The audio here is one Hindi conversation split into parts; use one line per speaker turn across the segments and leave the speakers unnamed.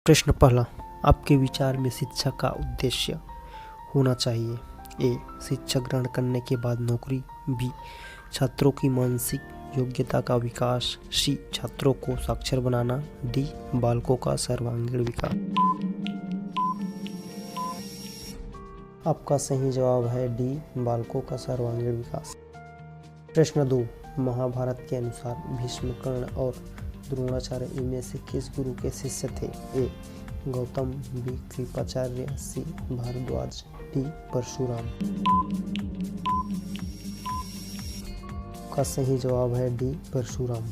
प्रश्न पहला, आपके विचार में शिक्षा का उद्देश्य होना चाहिए? ए, शिक्षा ग्रहण करने के बाद नौकरी। बी, छात्रों की मानसिक योग्यता का विकास। सी, छात्रों को साक्षर बनाना। डी, बालकों का सर्वांगीण विकास। आपका सही जवाब है डी, बालकों का सर्वांगीण विकास। प्रश्न 2, महाभारत के अनुसार भीष्म, कर्ण और द्रोणाचार्य इनमें से किस गुरु के शिष्य थे? ए, गौतम। बी, कृपाचार्य। सी, भारद्वाज। डी, परशुराम। का सही जवाब है डी, परशुराम।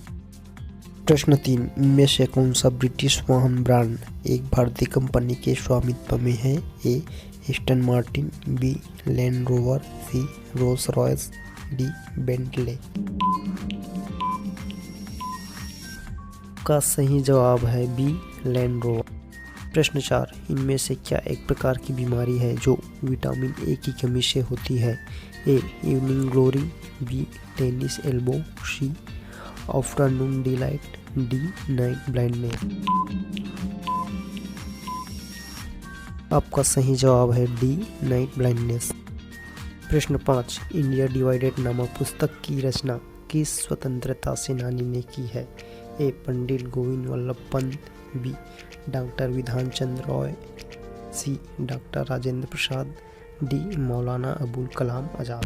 प्रश्न 3, इनमें से कौन सा ब्रिटिश वाहन ब्रांड एक भारतीय कंपनी के स्वामित्व में है? A, Aston Martin. B, Land Rover. C, Rolls Royce. D, Bentley. का सही जवाब है बी, लैंड रोवर। प्रश्न 4, इनमें से क्या एक प्रकार की बीमारी है जो विटामिन ए की कमी से होती है? A, evening glory. B, tennis elbow. C, afternoon delight. D, night blindness. आपका सही जवाब है डी, नाइट ब्लाइंडनेस। प्रश्न 5, इंडिया डिवाइडेड नामक पुस्तक की रचना किस स्वतंत्रता सेनानी ने की है? ए, पंडित गोविंद वल्लभ पंत। B, doctor Bidhan Chandra Roy. सी, डॉक्टर राजेंद्र प्रसाद। डी, मौलाना अबुल कलाम आजाद।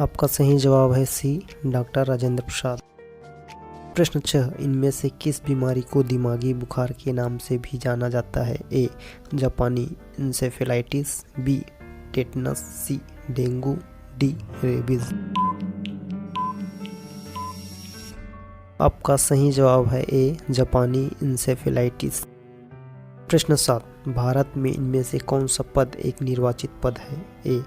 आपका सही जवाब है सी, डॉक्टर राजेंद्र प्रसाद। प्रश्न 6, इनमें से किस बीमारी को दिमागी बुखार के नाम से भी जाना जाता है? ए, जापानी encephalitis. B, tetanus. C, dengue. D, rabies. आपका सही जवाब है ए, जापानी इंसेफेलाइटिस। प्रश्न 7, भारत में इनमें से कौन सा पद एक निर्वाचित पद है? ए,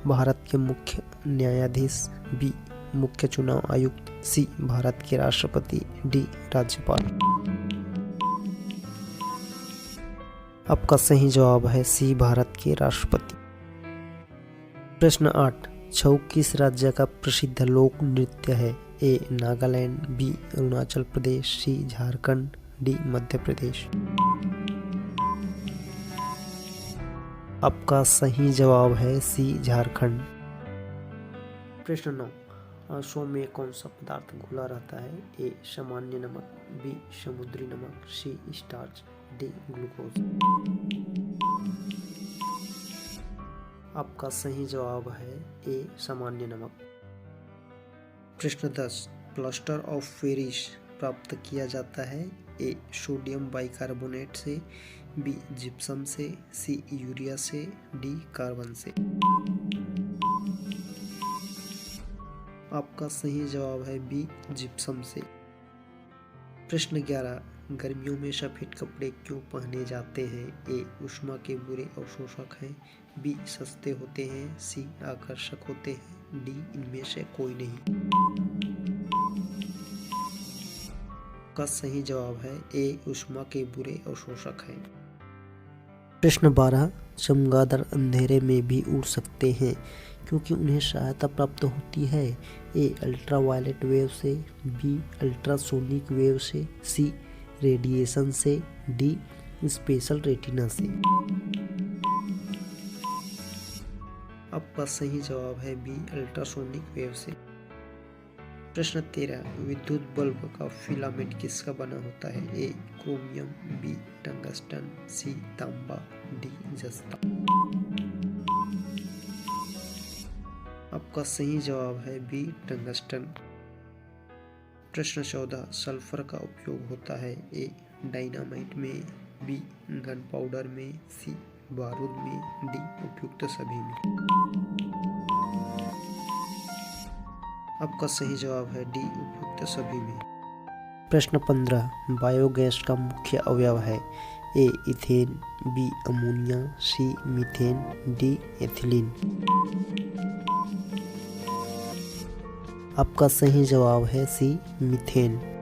भारत के मुख्य न्यायाधीश। बी, मुख्य चुनाव आयुक्त। सी, भारत के राष्ट्रपति। डी, राज्यपाल। आपका सही जवाब है सी, भारत के राष्ट्रपति। प्रश्न 8, छऊ किस राज्य का प्रसिद्ध लोक नृत्य है? ए, नागालैंड। बी, अरुणाचल प्रदेश। सी, झारखंड। डी, मध्य प्रदेश। आपका सही जवाब है सी, झारखंड। प्रश्न 9, आंसू में कौन सा पदार्थ घुला रहता है? ए, सामान्य नमक। बी, समुद्री नमक। सी, स्टार्च। D, glucose. आपका सही जवाब है ए, सामान्य नमक। प्रश्न 10, प्लास्टर ऑफ पेरिस प्राप्त किया जाता है? ए, सोडियम बाइकार्बोनेट से। बी, जिप्सम से। सी, यूरिया से। डी, कार्बन से। आपका सही जवाब है बी, जिप्सम से। प्रश्न 11, गर्मियों में सफेद कपड़े क्यों पहने जाते हैं? ए, ऊष्मा के बुरे अवशोषक हैं। बी, सस्ते होते हैं। सी, आकर्षक होते हैं। डी, इनमें से कोई नहीं। का सही जवाब है ए, ऊष्मा के बुरे अवशोषक है। प्रश्न 12, चमगादड़ अंधेरे में भी उड़ सकते हैं क्योंकि उन्हें सहायता प्राप्त होती है? ए, अल्ट्रावायलेट वेव से। बी, अल्ट्रासोनिक वेव से। सी, रेडिएशन से। डी, स्पेशल रेटिना से। आपका सही जवाब है बी, अल्ट्रासोनिक वेव से। प्रश्न 13, विद्युत बल्ब का फिलामेंट किसका बना होता है? A, chromium. B, tungsten. C, तांबा। डी, जस्ता। आपका सही जवाब है बी, टंगस्टन। प्रश्न 14, सल्फर का उपयोग होता है? ए, डायनामाइट में। बी, गन पाउडर में। सी, बारूद में। डी, उपयुक्त सभी में। आपका सही जवाब है डी, उपयुक्त सभी में। प्रश्न 15, बायोगैस का मुख्य अवयव है? A, ethane. B, ammonia. C, methane. D, ethylene. आपका सही जवाब है सी, मीथेन।